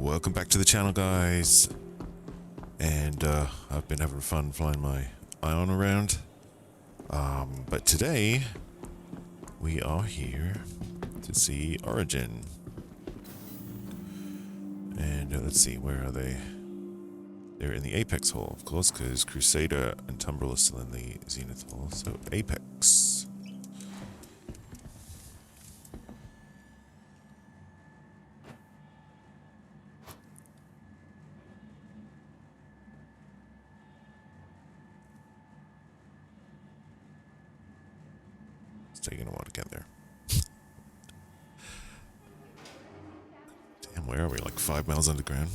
Welcome back to the channel, guys. And I've been having fun flying my Ion around. But today we are here to see Origin. And let's see, where are they? They're in the Apex Hall, of course, because Crusader and Tumbril are still in the Zenith Hall. So Apex. Taking a while to get there. Damn, where are we? Like 5 miles underground?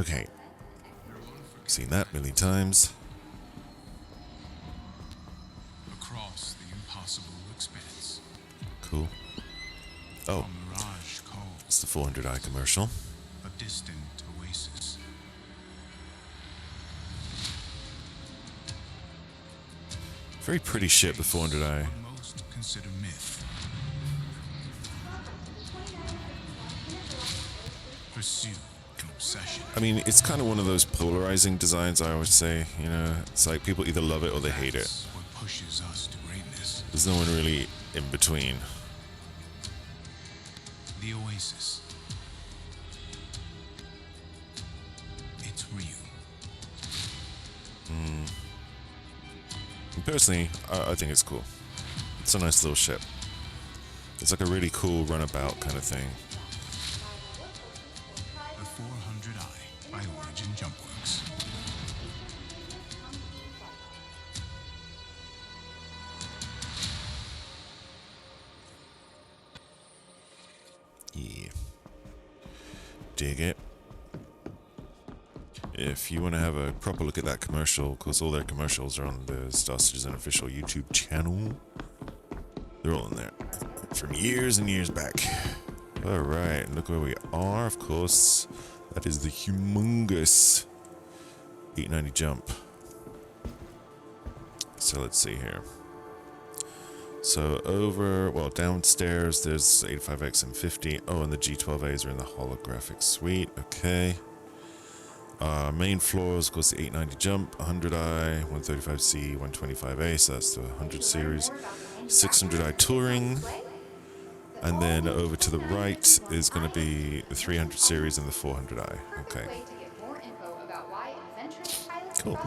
Okay. Seen that many times. Across the impossible expanse. Cool. Oh, Mirage calls. it's the 400i commercial. A distant oasis. Very pretty ship, the 400i. Most consider myth. Pursuit and obsession. I mean, it's kind of one of those polarizing designs, I always say. You know, it's like people either love it or they hate it. That's what pushes us to greatness. There's no one really in between. The oasis. It's real. And personally, I think it's cool. It's a nice little ship. It's like a really cool runabout kind of thing. The 400i by Origin Jumpworks. Yeah. Dig it. If you want to have a proper look at that commercial, because all their commercials are on the Star Citizen official YouTube channel. They're all in there. From years and years back. Alright, look where we are, of course. That is the humongous 890 jump. So let's see here. So over, well, downstairs there's 85X and 50. Oh, and the G12As are in the holographic suite. Okay. Main floors, of course, the 890 jump, 100i, 135C, 125A, so that's the 100 series, 600i touring, and then over to the right is going to be the 300 series and the 400i. Okay. Cool.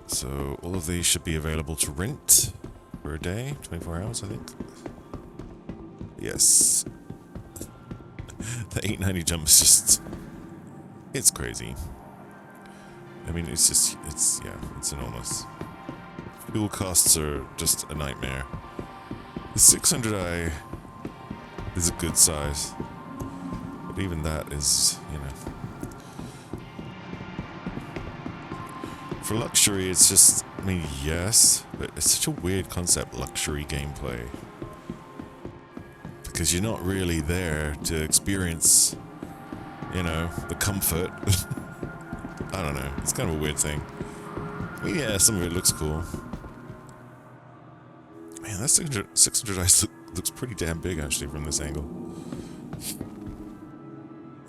So all of these should be available to rent for a day, 24 hours, I think. Yes. The 890 jump is just, it's crazy. I mean, it's just, it's enormous. Fuel costs are just a nightmare. The 600i is a good size, but even that is, you know. For luxury, it's just, I mean, yes, but it's such a weird concept, luxury gameplay. Because you're not really there to experience, you know, the comfort. I don't know. It's kind of a weird thing. I mean, yeah, some of it looks cool. Man, that 600i looks pretty damn big, actually, from this angle.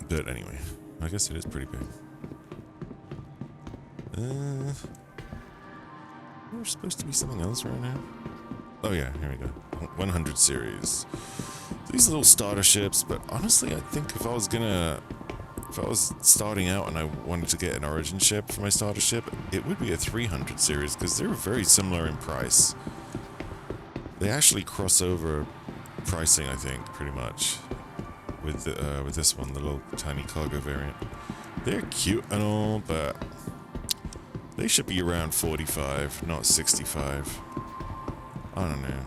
But anyway, I guess it is pretty big. There's supposed to be something else right now. Oh yeah, here we go. 100 series. These little starter ships, but honestly, I think if I was starting out and I wanted to get an Origin ship for my starter ship, it would be a 300 series, because they're very similar in price. They actually cross over pricing, I think, pretty much, with this one, the little tiny cargo variant. They're cute and all, but they should be around 45, not 65. I don't know.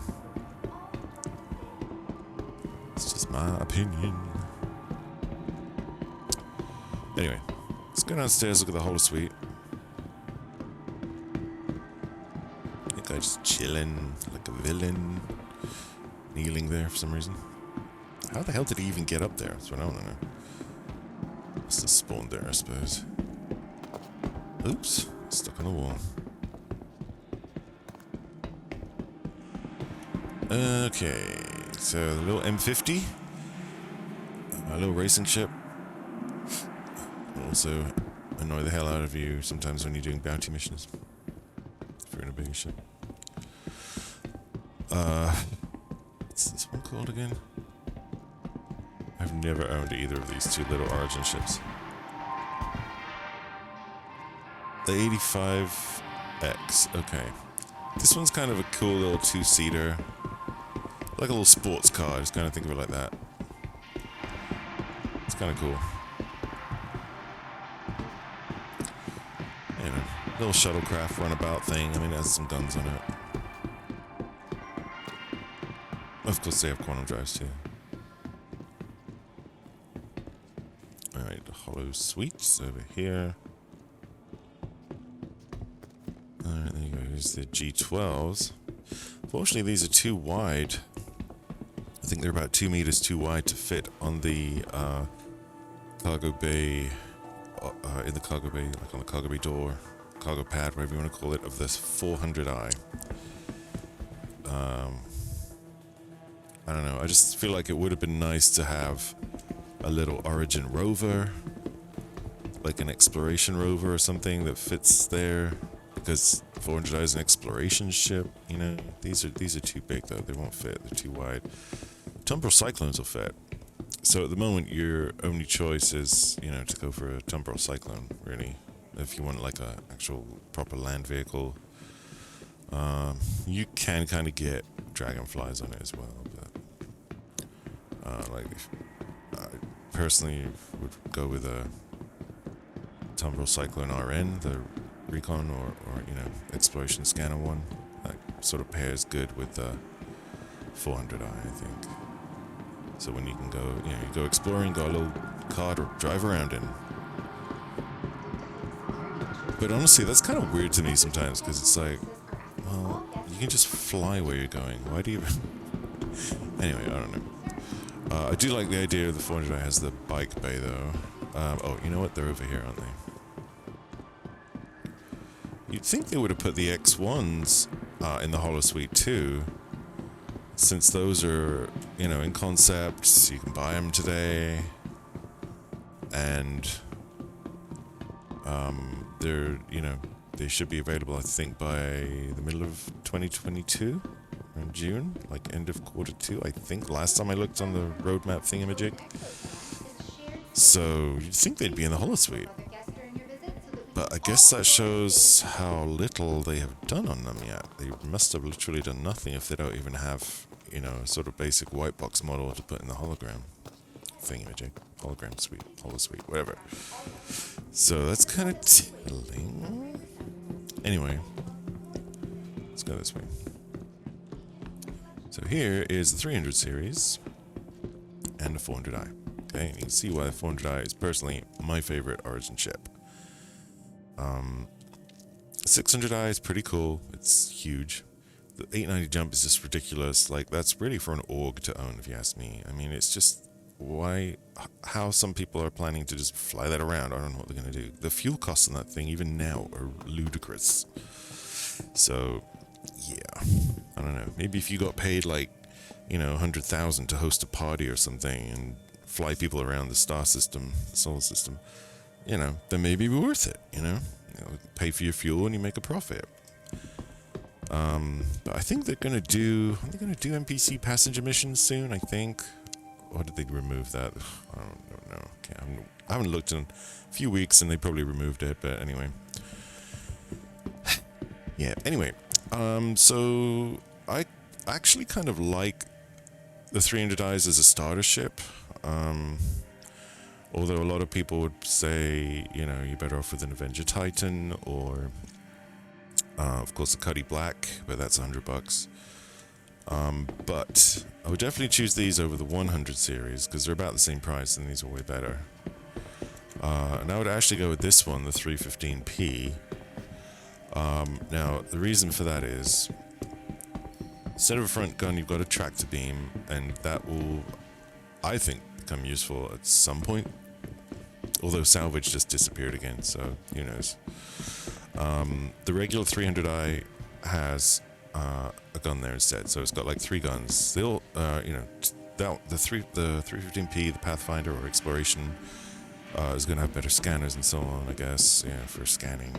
It's just my opinion. Anyway, let's go downstairs, look at the whole suite. I think I'm just chilling like a villain. Kneeling there for some reason. How the hell did he even get up there? That's what I want to know. Must have spawned there, I suppose. Oops, stuck on the wall. Okay, so the little M50 A little racing ship. Also annoy the hell out of you sometimes when you're doing bounty missions. If you're in a bigger ship. What's this one called again? I've never owned either of these two little Origin ships. The 85X, okay. This one's kind of a cool little two-seater. Like a little sports car, just kind of think of it like that. It's kind of cool. You know, little shuttlecraft runabout thing. I mean, it has some guns on it. Of course, they have quantum drives too. Alright, hollow suites over here. Alright, there you go. Here's the G12s. Fortunately, these are too wide. I think they're about 2 meters too wide to fit on the cargo bay, in the cargo bay, like on the cargo bay door, cargo pad, whatever you want to call it, of this 400i. I don't know, I just feel like it would have been nice to have a little Origin rover, like an exploration rover or something that fits there, because 400i is an exploration ship, you know. These are too big though, they won't fit, they're too wide. Temporal cyclones will fit. So at the moment your only choice is, you know, to go for a temporal cyclone, really. If you want like a actual proper land vehicle. You can kind of get dragonflies on it as well, but I personally would go with a temporal cyclone RN, the recon or you know, exploration scanner one. That sort of pairs good with the 400i, I think. So when you can go, you know, you go exploring, got a little car to drive around in. But honestly, that's kind of weird to me sometimes, because it's like, well, you can just fly where you're going. Why do you... Anyway, I don't know. I do like the idea of the 400i has the bike bay, though. Oh, you know what? They're over here, aren't they? You'd think they would have put the X1s in the holosuite, too. Since those are, you know, in concept, you can buy them today. And... they're, you know, they should be available, I think, by the middle of 2022, around June, like end of Q2, I think. Last time I looked on the roadmap thingamajig. So you'd think they'd be in the holosuite. But I guess that shows how little they have done on them yet. They must have literally done nothing if they don't even have, you know, a sort of basic white box model to put in the hologram thingamajig. Hologram suite, holosuite, whatever. So that's kind of telling. Anyway, let's go this way. So here is the 300 series and the 400i. Okay, and you can see why the 400i is personally my favorite Origin ship. 600i is pretty cool. It's huge. The 890 jump is just ridiculous. Like, that's really for an org to own, if you ask me. I mean, it's just how some people are planning to just fly that around. I don't know what they're going to do. The fuel costs on that thing, even now, are ludicrous. So, yeah. I don't know. Maybe if you got paid, like, you know, 100,000 to host a party or something and fly people around the star system, the solar system, you know, then maybe it'd be worth it, you know? Pay for your fuel and you make a profit. But I think they're going to do NPC passenger missions soon, I think. Or did they remove that? I don't know. I haven't looked in a few weeks and they probably removed it, but anyway. Yeah, anyway. So I actually kind of like the 300i's as a starter ship. Although a lot of people would say, you know, you're better off with an Avenger Titan or, of course, a Cuddy Black, but that's $100. But I would definitely choose these over the 100 series because they're about the same price and these are way better. And I would actually go with this one, the 315P. Now, the reason for that is, instead of a front gun, you've got a tractor beam, and that will, I think, become useful at some point. Although salvage just disappeared again, so who knows. The regular 300i has a gun there instead, so it's got like 3 guns. They'll, you know, the 315P, the Pathfinder or Exploration, is going to have better scanners and so on, I guess, yeah, for scanning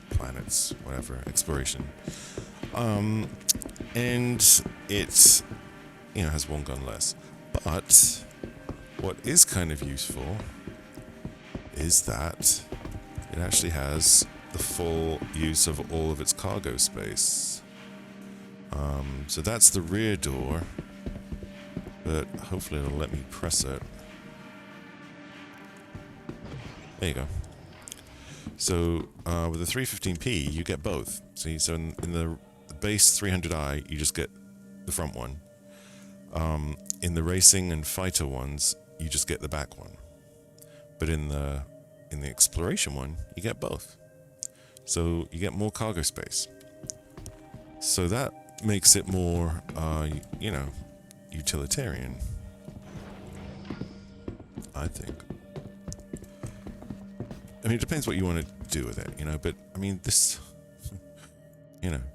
planets, whatever, exploration. And it, has one gun less. But what is kind of useful is that it actually has the full use of all of its cargo space. So that's the rear door, but hopefully it'll let me press it. There you go. So with the 315P, you get both. See, so in the base 300i, you just get the front one. In the racing and fighter ones, you just get the back one. But in the exploration one, you get both. So you get more cargo space. So that makes it more, utilitarian, I think. I mean, it depends what you want to do with it, but I mean, this,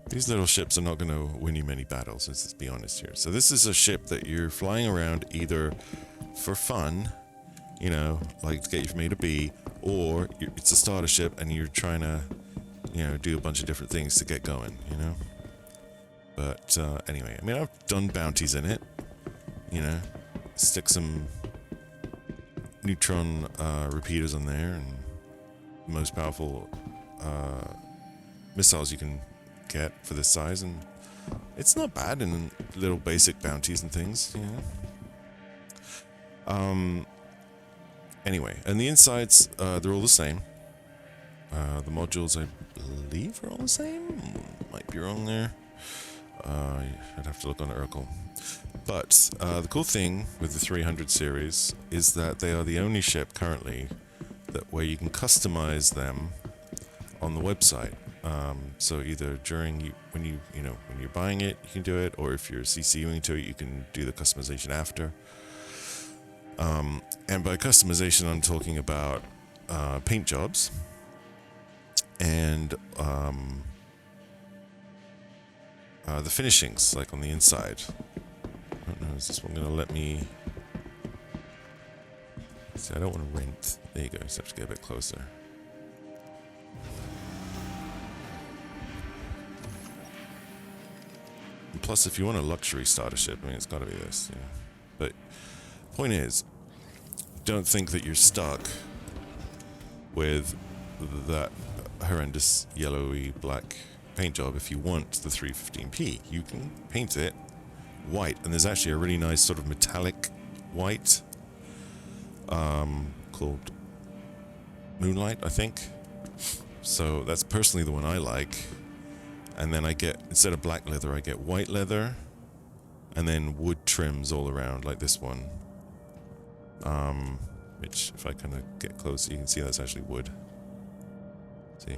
these little ships are not going to win you many battles, let's be honest here. So this is a ship that you're flying around either for fun, like to get you from A to B, or it's a starter ship and you're trying to, do a bunch of different things to get going, But anyway, I mean, I've done bounties in it, stick some neutron repeaters on there, and the most powerful missiles you can get for this size, and it's not bad in little basic bounties and things, Anyway, and the insides, they're all the same. The modules, I believe, are all the same. Might be wrong there. I'd have to look on Urkel. But the cool thing with the 300 series is that they are the only ship currently where you can customize them on the website. So either when you're buying it, you can do it, or if you're CCing to it, you can do the customization after. And by customization, I'm talking about paint jobs and the finishings, like on the inside. I don't know, is this one going to let me... See, I don't want to rent. There you go, just have to get a bit closer. And plus, if you want a luxury starter ship, I mean, it's got to be this. But point is, don't think that you're stuck with that horrendous yellowy black paint job. If you want the 315P, you can paint it white, and there's actually a really nice sort of metallic white called Moonlight, I think. So that's personally the one I like. And then I get, instead of black leather, I get white leather, and then wood trims all around, like this one. Which, if I kind of get close, you can see that's actually wood. See?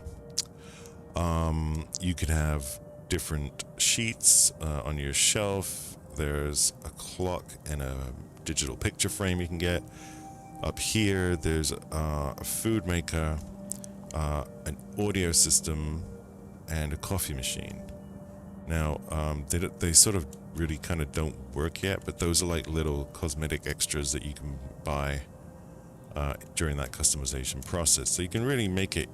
You could have different sheets on your shelf. There's a clock and a digital picture frame you can get. Up here, there's a food maker, an audio system, and a coffee machine. Now, they sort of really kind of don't work yet, but those are like little cosmetic extras that you can buy during that customization process. So you can really make it,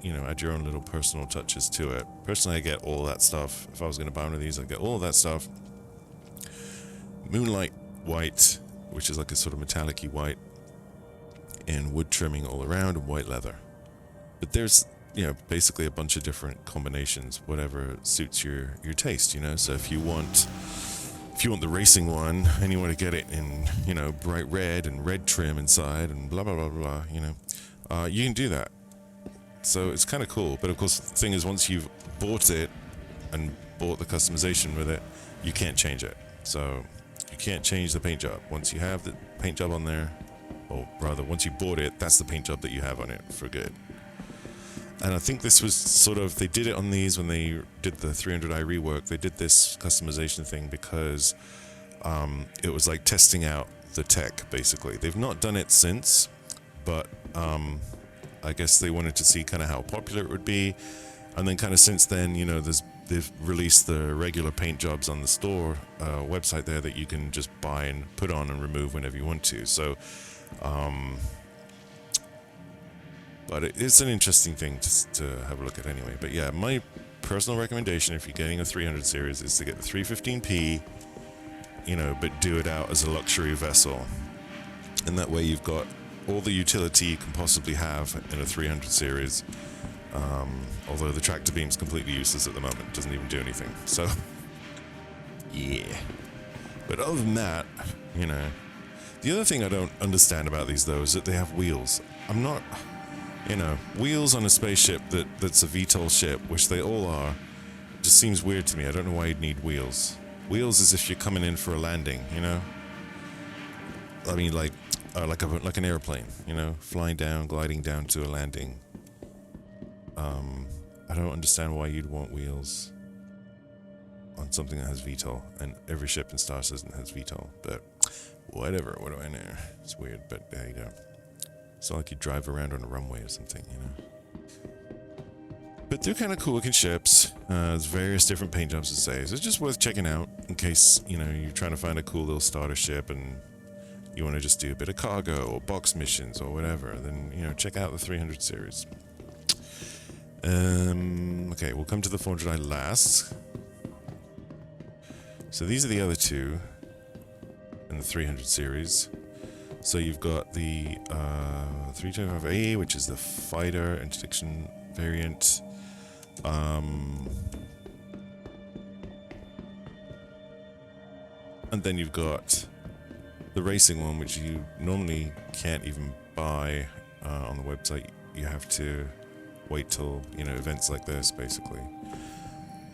add your own little personal touches to it. Personally, I get all that stuff. If I was going to buy one of these, I'd get all of that stuff. Moonlight white, which is like a sort of metallic-y white, and wood trimming all around, and white leather. But there's, basically a bunch of different combinations, whatever suits your taste, So if you want the racing one and you want to get it in, bright red and red trim inside and blah, blah, blah, blah, you can do that. So it's kind of cool. But of course, the thing is, once you've bought it and bought the customization with it, you can't change it. So you can't change the paint job. Once you have the paint job on there, or rather, once you bought it, that's the paint job that you have on it for good. And I think this was sort of, they did it on these when they did the 300i rework. They did this customization thing because it was like testing out the tech, basically. They've not done it since, but I guess they wanted to see kind of how popular it would be. And then kind of since then, there's they've released the regular paint jobs on the store website there that you can just buy and put on and remove whenever you want to. So, but it's an interesting thing to have a look at anyway. But yeah, my personal recommendation if you're getting a 300 series is to get the 315p, you know, but do it out as a luxury vessel. And that way you've got all the utility you can possibly have in a 300 series. Although the tractor beam's completely useless at the moment, doesn't even do anything. So, yeah. But other than that, you know, the other thing I don't understand about these though is that they have wheels. I'm not, you know, wheels on a spaceship that's a VTOL ship, which they all are, just seems weird to me. I don't know why you'd need wheels. Wheels is if you're coming in for a landing, you know? I mean, like an airplane, you know, flying down, gliding down to a landing. I don't understand why you'd want wheels on something that has VTOL, and every ship in Star Citizen has VTOL, but whatever, what do I know? It's weird, but there you go. It's not like you drive around on a runway or something, you know? But they're kind of cool looking ships. There's various different paint jobs to say, so it's just worth checking out in case, you know, you're trying to find a cool little starter ship and you want to just do a bit of cargo or box missions or whatever, then, you know, check out the 300 series. Okay, we'll come to the 400i last. So these are the other two in the 300 series. So you've got the 325A, which is the fighter interdiction variant. And then you've got the racing one, which you normally can't even buy on the website. You have to wait till, you know, events like this, basically.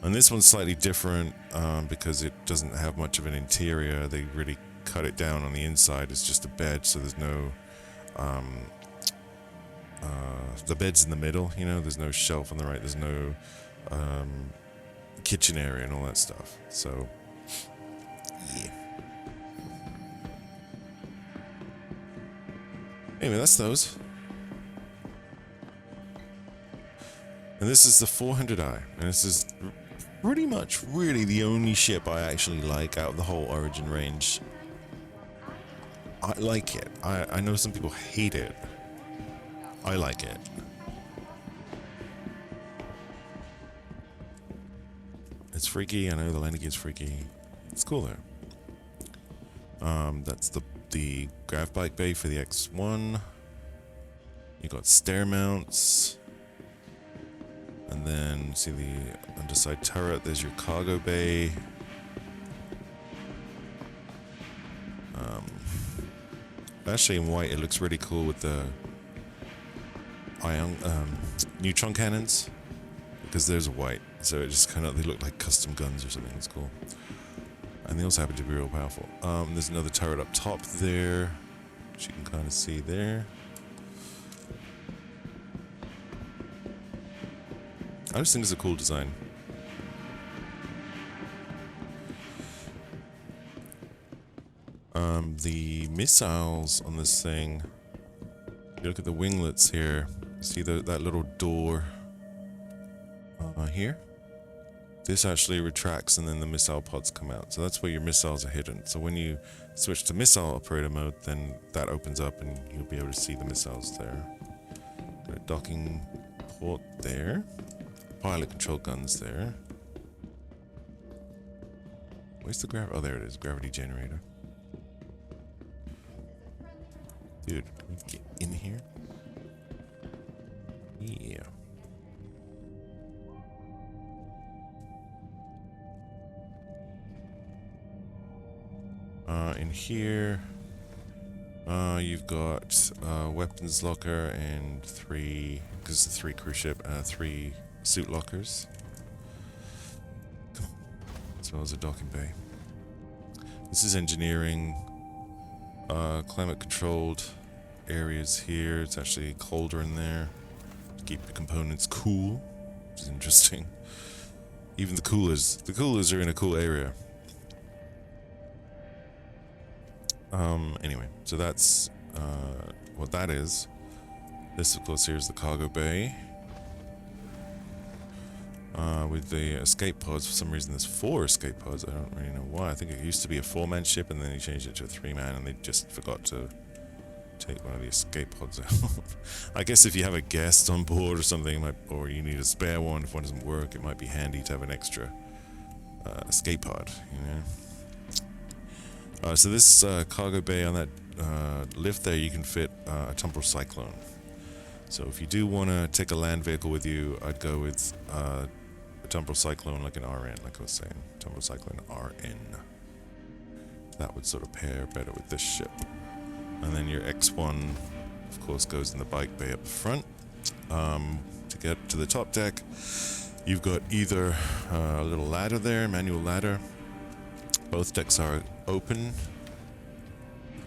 And this one's slightly different because it doesn't have much of an interior. They really cut it down on the inside. It's just a bed, so there's no the bed's in the middle, you know, there's no shelf on the right, there's no kitchen area and all that stuff. So yeah. Anyway, that's those. And this is the 400i, and this is pretty much really the only ship I actually like out of the whole Origin range. I like it. I know some people hate it. I like it. It's freaky. I know the landing gear's freaky. It's cool though. That's the grav bike bay for the X1. You got stair mounts. And then see the underside turret, there's your cargo bay. Actually in white it looks really cool with the neutron cannons, because those are white, so it just kind of, they look like custom guns or something. It's cool. And they also happen to be real powerful. There's another turret up top there, which you can kind of see there. I just think it's a cool design. The missiles on this thing, you look at the winglets here, you see that little door here? This actually retracts and then the missile pods come out. So that's where your missiles are hidden. So when you switch to missile operator mode, then that opens up and you'll be able to see the missiles there. Got a docking port there. Pilot control guns there. Where's the oh, there it is, gravity generator. Dude, can we get in here? Yeah. In here, you've got weapons locker and three, because it's a 3 cruise ship, 3 suit lockers, as well as a docking bay. This is engineering, climate controlled areas here. It's actually colder in there to keep the components cool, which is interesting. Even the coolers are in a cool area. Anyway, so that's what that is. This, of course, here is the cargo bay. with the escape pods. For some reason there's 4 escape pods. I don't really know why. I think it used to be a 4-man ship and then they changed it to a 3-man and they just forgot to take one of the escape pods out. I guess if you have a guest on board or something, or you need a spare one if one doesn't work, it might be handy to have an extra escape pod, you know. So this cargo bay on that lift there, you can fit a temporal cyclone. So if you do want to take a land vehicle with you, I'd go with a temporal cyclone like an RN, like I was saying. Temporal cyclone RN. That would sort of pair better with this ship. And then your X1, of course, goes in the bike bay up front. To get to the top deck, you've got either a little ladder there, manual ladder. Both decks are open.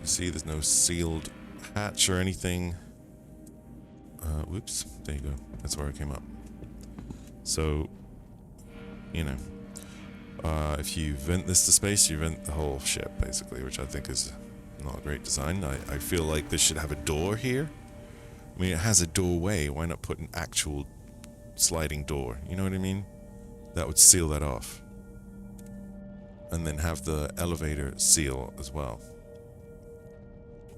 You see there's no sealed hatch or anything. Whoops, there you go. That's where I came up. So, you know, if you vent this to space, you vent the whole ship, basically, which I think is not a great design. I feel like this should have a door here. I mean, it has a doorway. Why not put an actual sliding door? You know what I mean? That would seal that off. And then have the elevator seal as well.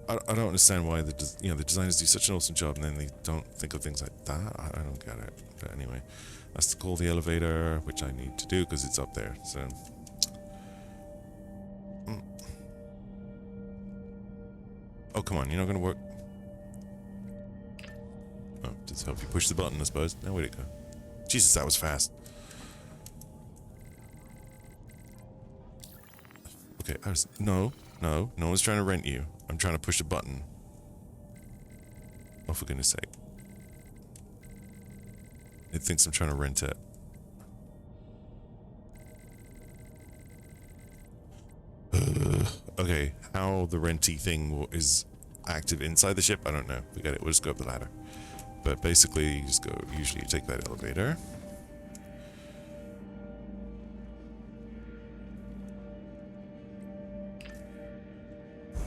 I don't understand why the designers do such an awesome job and then they don't think of things like that. I don't get it. But anyway, that's to call the elevator, which I need to do because it's up there. So. Oh, come on, you're not going to work. Oh, just help you push the button, I suppose. Now, where'd it go? Jesus, that was fast. Okay, no one's trying to rent you. I'm trying to push a button. Oh, for goodness sake. It thinks I'm trying to rent it. Okay, how the renty thing is active inside the ship, I don't know. Forget it, we'll just go up the ladder. But basically, you just go, usually you take that elevator.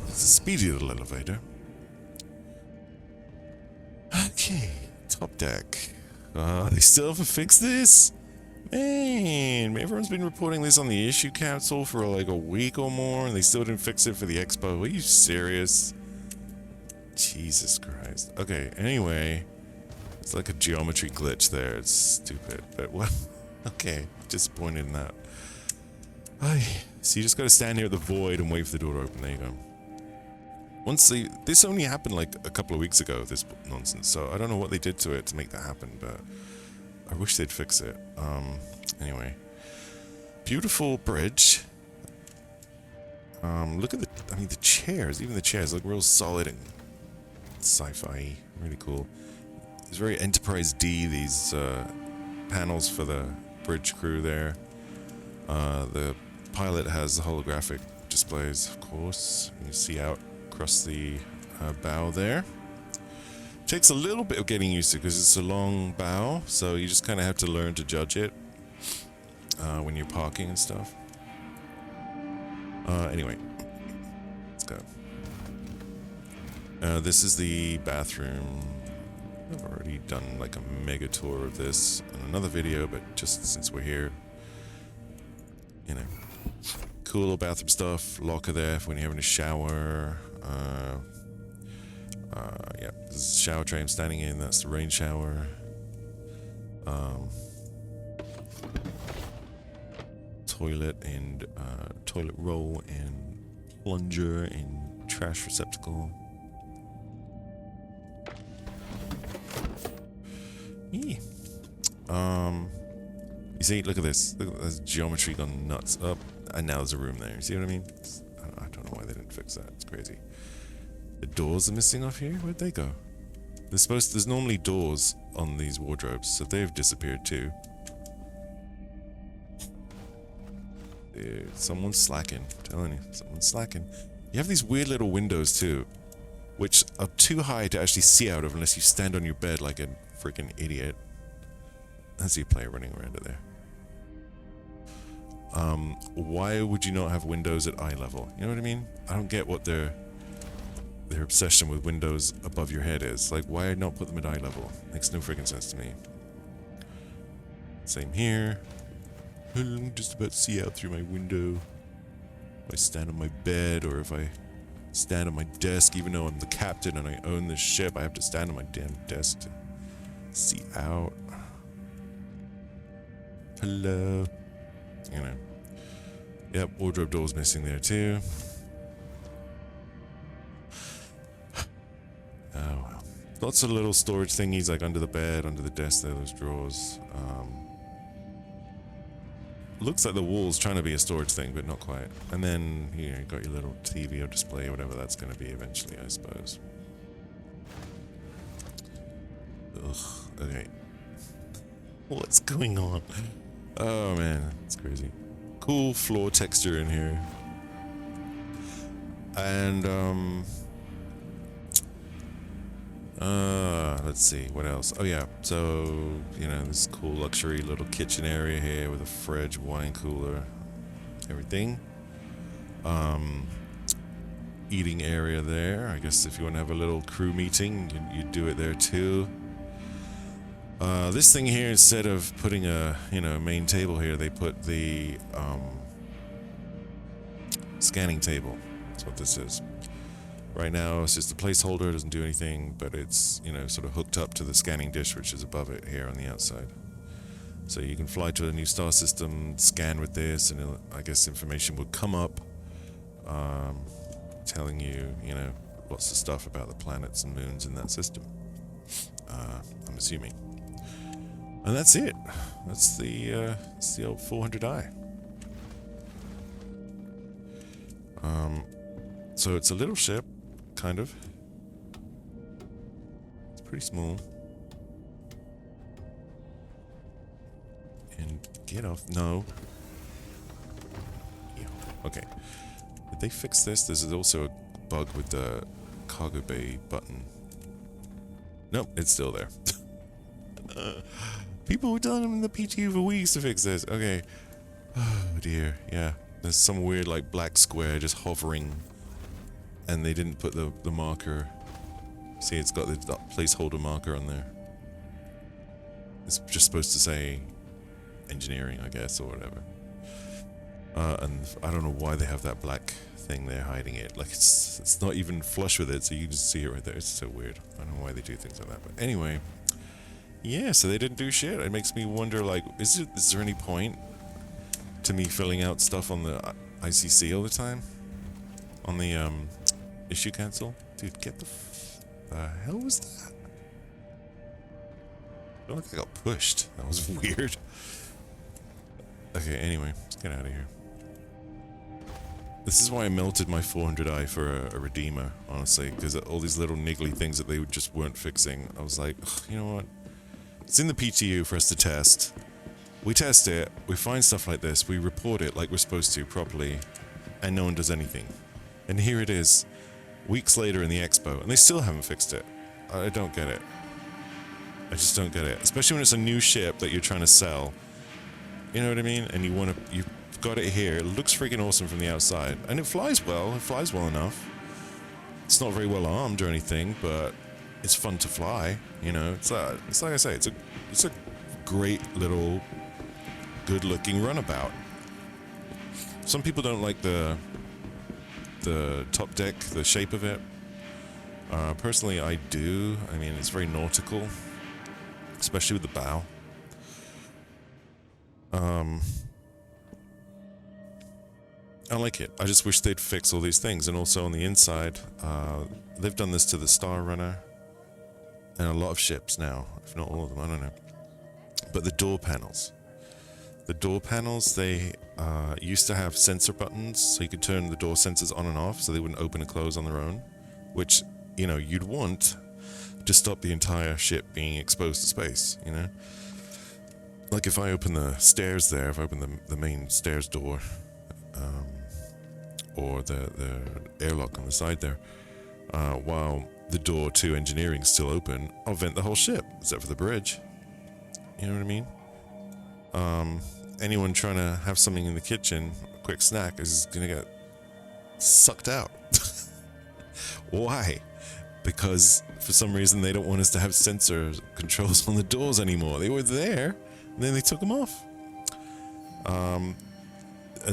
It's a speedy little elevator. Okay, top deck. They still haven't fixed this? Man, everyone's been reporting this on the issue council for like a week or more, and they still didn't fix it for the expo. Are you serious? Jesus Christ. Okay, anyway. It's like a geometry glitch there. It's stupid, but what? Okay, disappointed in that. So you just gotta stand here at the void and wait for the door to open. There you go. This only happened like a couple of weeks ago, this nonsense, so I don't know what they did to it to make that happen, but I wish they'd fix it. Anyway. Beautiful bridge. Look at the chairs, even the chairs look real solid and sci-fi, really cool. It's very Enterprise D, these panels for the bridge crew there. The pilot has holographic displays, of course. You see out across the bow there. Takes a little bit of getting used to because it's a long bow, so you just kind of have to learn to judge it when you're parking and stuff. Anyway, let's go. This is the bathroom. I've already done like a mega tour of this in another video, but just since we're here, you know, cool little bathroom stuff. Locker there for when you're having a shower. Yeah, this is the shower tray I'm standing in. That's the rain shower. Toilet and toilet roll and plunger and trash receptacle. Yeah. You see, look at this. Look at this geometry gone nuts up, and now there's a room there. You see what I mean? I don't know why they didn't fix that. It's crazy. The doors are missing off here. Where'd they go? There's normally doors on these wardrobes, so they've disappeared too. Dude, someone's slacking. I'm telling you, someone's slacking. You have these weird little windows too, which are too high to actually see out of unless you stand on your bed like a freaking idiot. I see a player running around it there. Why would you not have windows at eye level? You know what I mean? I don't get what their obsession with windows above your head is. Like, why not put them at eye level? Makes no freaking sense to me. Same here. I can just about see out through my window. If I stand on my bed or if I stand on my desk, even though I'm the captain and I own this ship, I have to stand on my damn desk to see out. Hello. You know. Yep, wardrobe door's missing there too. Oh well. Lots of little storage thingies like under the bed, under the desk there, those drawers. Looks like the wall's trying to be a storage thing, but not quite. And then, you know, you got your little TV or display or whatever that's going to be eventually, I suppose. Ugh, okay. What's going on? Oh man, it's crazy. Cool floor texture in here. And, let's see, what else? Oh yeah, so, you know, this cool luxury little kitchen area here with a fridge, wine cooler, everything. Eating area there. I guess if you want to have a little crew meeting, you do it there too. This thing here, instead of putting a, you know, main table here, they put the, scanning table. That's what this is. Right now, it's just a placeholder, it doesn't do anything, but it's, you know, sort of hooked up to the scanning dish, which is above it here on the outside. So you can fly to a new star system, scan with this, and I guess information would come up, telling you, you know, lots of stuff about the planets and moons in that system. I'm assuming. And that's it. That's the old 400i. So it's a little ship, kind of. It's pretty small. And get off. No. Yeah. Okay. Did they fix this? There's also a bug with the cargo bay button. Nope, it's still there. People were telling them in the PTU for weeks to fix this. Okay. Oh dear. Yeah. There's some weird like black square just hovering. And they didn't put the marker. See, it's got the placeholder marker on there. It's just supposed to say engineering, I guess, or whatever. And I don't know why they have that black thing there hiding it. Like, it's not even flush with it, so you can just see it right there. It's so weird. I don't know why they do things like that. But anyway, yeah, so they didn't do shit. It makes me wonder, like, is there any point to me filling out stuff on the ICC all the time? On the, issue cancel? Dude, get the hell was that? I feel like I got pushed. That was weird. Okay, anyway, let's get out of here. This is why I melted my 400i for a redeemer, honestly, because all these little niggly things that they just weren't fixing. I was like, you know what? It's in the PTU for us to test. We test it, we find stuff like this, we report it like we're supposed to properly, and no one does anything. And here it is, weeks later in the expo, and they still haven't fixed it. I don't get it. I just don't get it. Especially when it's a new ship that you're trying to sell. You know what I mean? And you've got it here. It looks freaking awesome from the outside. And it flies well. It flies well enough. It's not very well armed or anything, but it's fun to fly. You know, it's like I say, it's a great little, good-looking runabout. Some people don't like the top deck, the shape of it. Personally, I do. I mean, it's very nautical, especially with the bow. I like it. I just wish they'd fix all these things. And also on the inside, they've done this to the Star Runner and a lot of ships now, if not all of them, I don't know. But the door panels. The door panels, they used to have sensor buttons, so you could turn the door sensors on and off so they wouldn't open and close on their own, which, you know, you'd want to stop the entire ship being exposed to space, you know? Like if I open the stairs there, if I open the main stairs door, or the airlock on the side there, while the door to engineering is still open, I'll vent the whole ship, except for the bridge. You know what I mean? Anyone trying to have something in the kitchen, a quick snack, is gonna get sucked out. Why? Because for some reason they don't want us to have sensor controls on the doors anymore. They were there. And then they took them off. And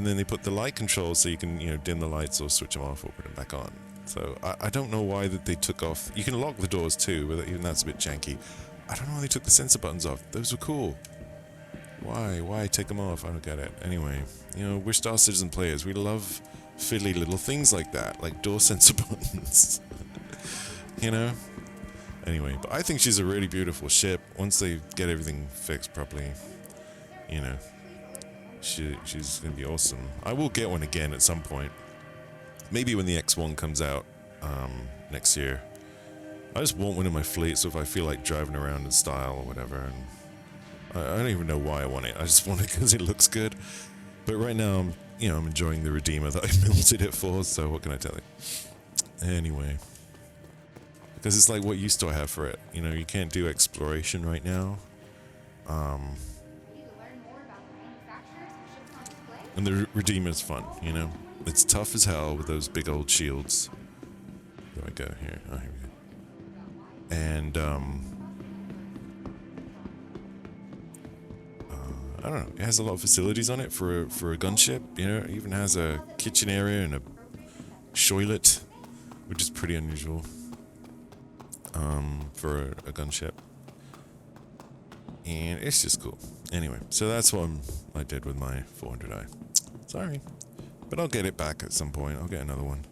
then they put the light controls so you can, you know, dim the lights or switch them off or put them back on. So I don't know why that they took off. You can lock the doors too, but even that's a bit janky. I don't know why they took the sensor buttons off. Those were cool. Why take them off? I don't get it. Anyway, you know, we're Star Citizen players. We love fiddly little things like that, like door sensor buttons. You know? Anyway, but I think she's a really beautiful ship. Once they get everything fixed properly, you know, she's going to be awesome. I will get one again at some point. Maybe when the X1 comes out next year. I just want one in my fleet, so if I feel like driving around in style or whatever. And I don't even know why I want it. I just want it because it looks good. But right now, I'm enjoying the Redeemer that I melted it for, so what can I tell you? Anyway. Because it's like, what use do I have for it? You know, you can't do exploration right now. And the Redeemer's fun, you know? It's tough as hell with those big old shields. Where do I go here? Oh, here we go. And, I don't know. It has a lot of facilities on it for a gunship, you know? It even has a kitchen area and a toilet, which is pretty unusual. For a gunship. And it's just cool. Anyway, so that's what I did with my 400i. Sorry. But I'll get it back at some point. I'll get another one.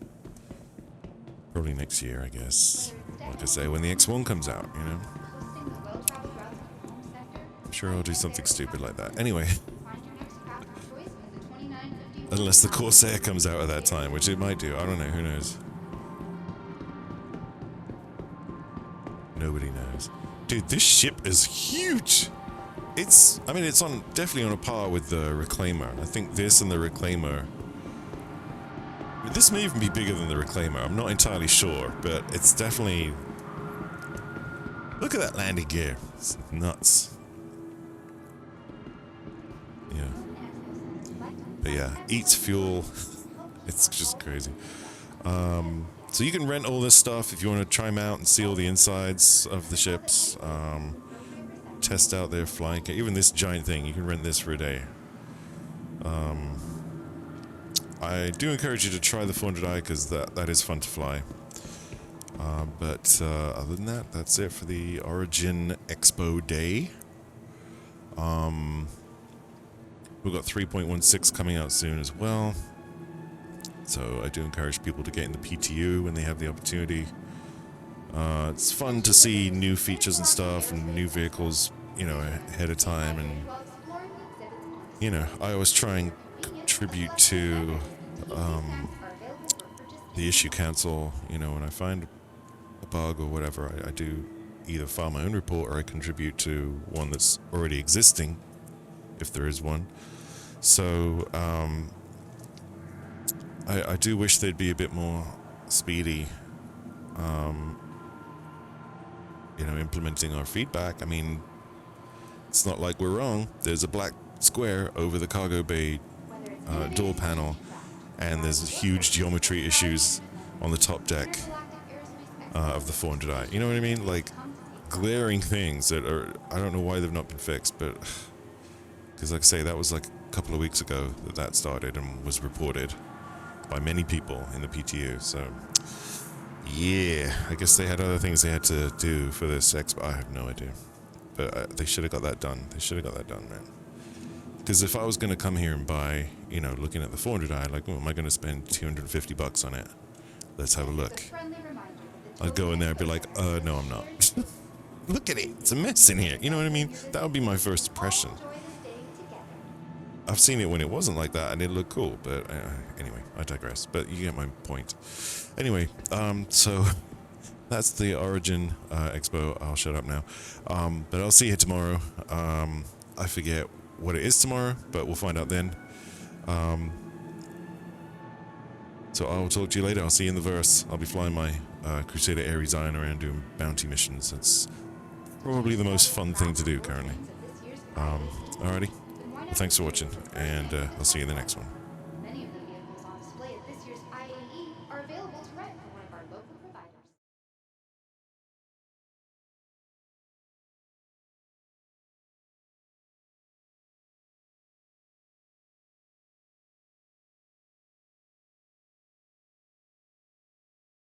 Probably next year, I guess. Like I say, when the X1 comes out, you know? I'm sure I'll do something stupid like that. Anyway. Unless the Corsair comes out at that time, which it might do. I don't know. Who knows? Nobody knows. Dude, this ship is huge! It's definitely on a par with the Reclaimer. I think this and the Reclaimer... This may even be bigger than the Reclaimer. I'm not entirely sure, but it's definitely... Look at that landing gear. It's nuts. Yeah. But yeah, eats fuel. It's just crazy. So you can rent all this stuff if you want to try them out and see all the insides of the ships. Test out their flying. Even this giant thing, you can rent this for a day. I do encourage you to try the 400i because that is fun to fly. But other than that, that's it for the Origin Expo day. We've got 3.16 coming out soon as well. So I do encourage people to get in the PTU when they have the opportunity. It's fun to see new features and stuff and new vehicles, you know, ahead of time. And, you know, I always try and contribute to the issue council. You know, when I find a bug or whatever, I do either file my own report or I contribute to one that's already existing, if there is one. So, I do wish they'd be a bit more speedy, you know, implementing our feedback. I mean, it's not like we're wrong. There's a black square over the cargo bay door panel, and there's huge geometry issues on the top deck of the 400i. You know what I mean? Like, glaring things that are, I don't know why they've not been fixed, but, because like I say, that was like a couple of weeks ago that started and was reported by many people in the PTU, so yeah, I guess they had other things they had to do for this expo. I have no idea, but they should have got that done. They should have got that done, man. Because if I was going to come here and buy, you know, looking at the 400i, like, oh, am I going to spend $250 on it? Let's have a look. I'd go in there and be like, no, I'm not. Look at it. It's a mess in here. You know what I mean? That would be my first impression. I've seen it when it wasn't like that and it looked cool, but anyway, I digress. But you get my point. Anyway, so that's the Origin Expo. I'll shut up now. But I'll see you tomorrow. I forget what it is tomorrow, but we'll find out then. So I'll talk to you later. I'll see you in the verse. I'll be flying my Crusader Ares Ion around doing bounty missions. That's probably the most fun thing to do currently. Alrighty. Well, thanks for watching, and I'll see you in the next one.